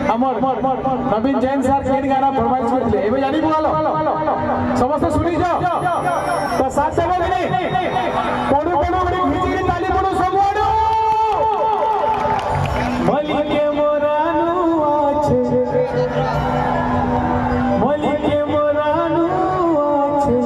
नवीन Jain sir केन गाना फरमाइश करथिले एबे जानी बोलो समस्त सुनी जो तो साथ देबे नहीं कोडू कोडू गडी घिची के ताली कोडू सब आडो मली के मोरानु आछे मली के मोरानु आछे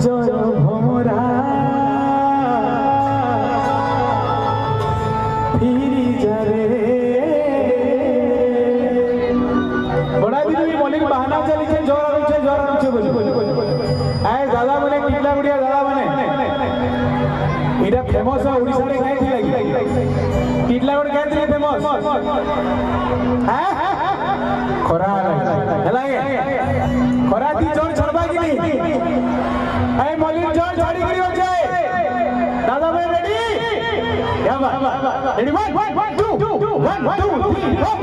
जो भमरा फिरी जरे फेमस ओडिसा रे काई थी टिटलागढ़ काई थी फेमस हैं खरा हला खरा दी जोर छड़बा की नहीं ए मलिन जोर छड़ी करी हो जाए दादा भाई रेडी या बा रेडी 1 2 1 2 3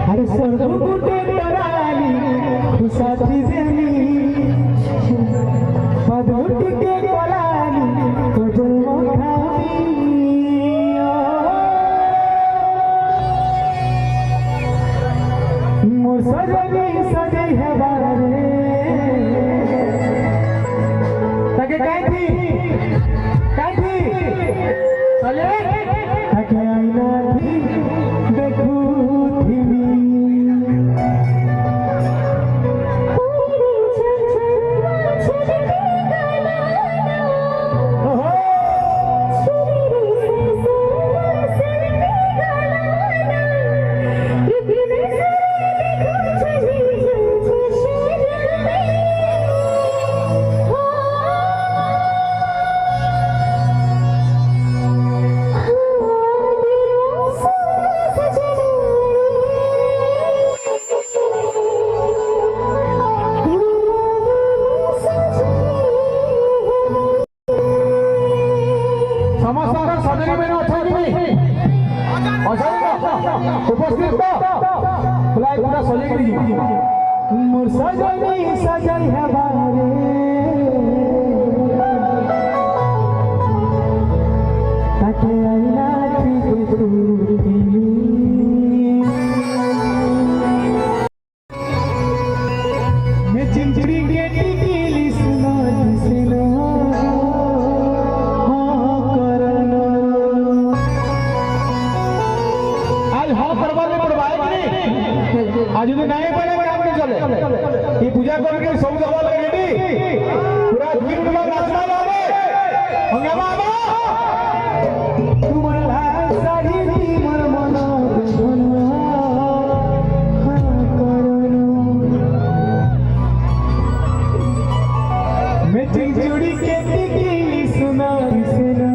अरे सर्व कुठे तराली खुशाची देवी पदोटी के कलाली तुझे मोर सजनी सजे है बारे तके काय थी चले तके आईना थी देखू मोर सजनी सजई है बारे ताके आईना मैं चिंचड़ी के टिकली सुनो सुनो करनो आज हाँ करवा में पड़वाए कि नहीं आज तो नहीं पड़े ये पूजा करके सब दबा लगे पूरा दिन में नाचना लावे हंगामा बा तुम्हारा सारी मन मन मैं चिंचुड़ी के टिकली सुना सुना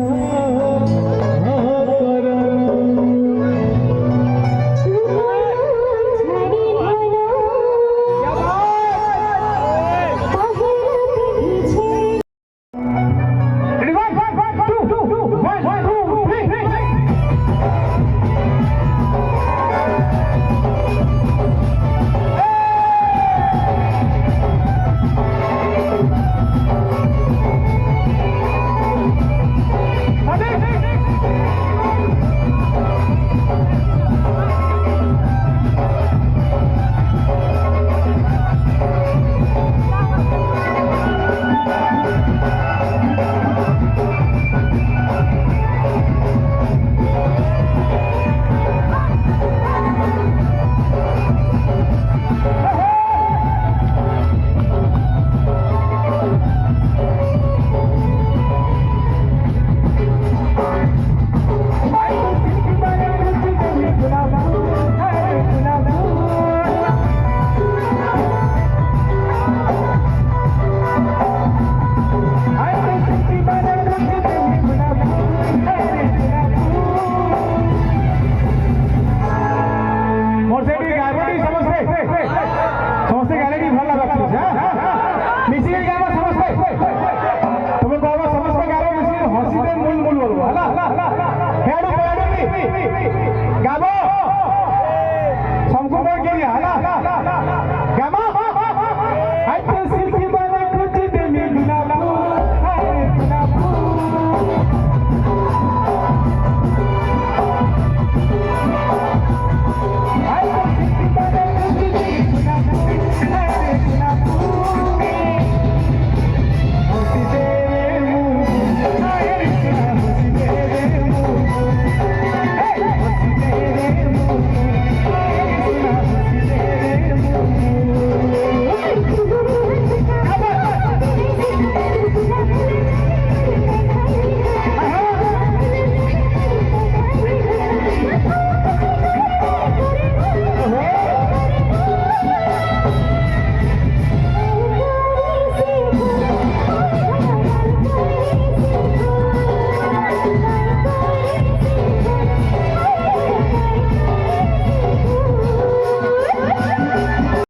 मिसिक गाबो समस्ते तुम कहबो समस्त गाबो मिसिक हसी दे मुल मुल बोलबो हला हेडू हेडू गाबो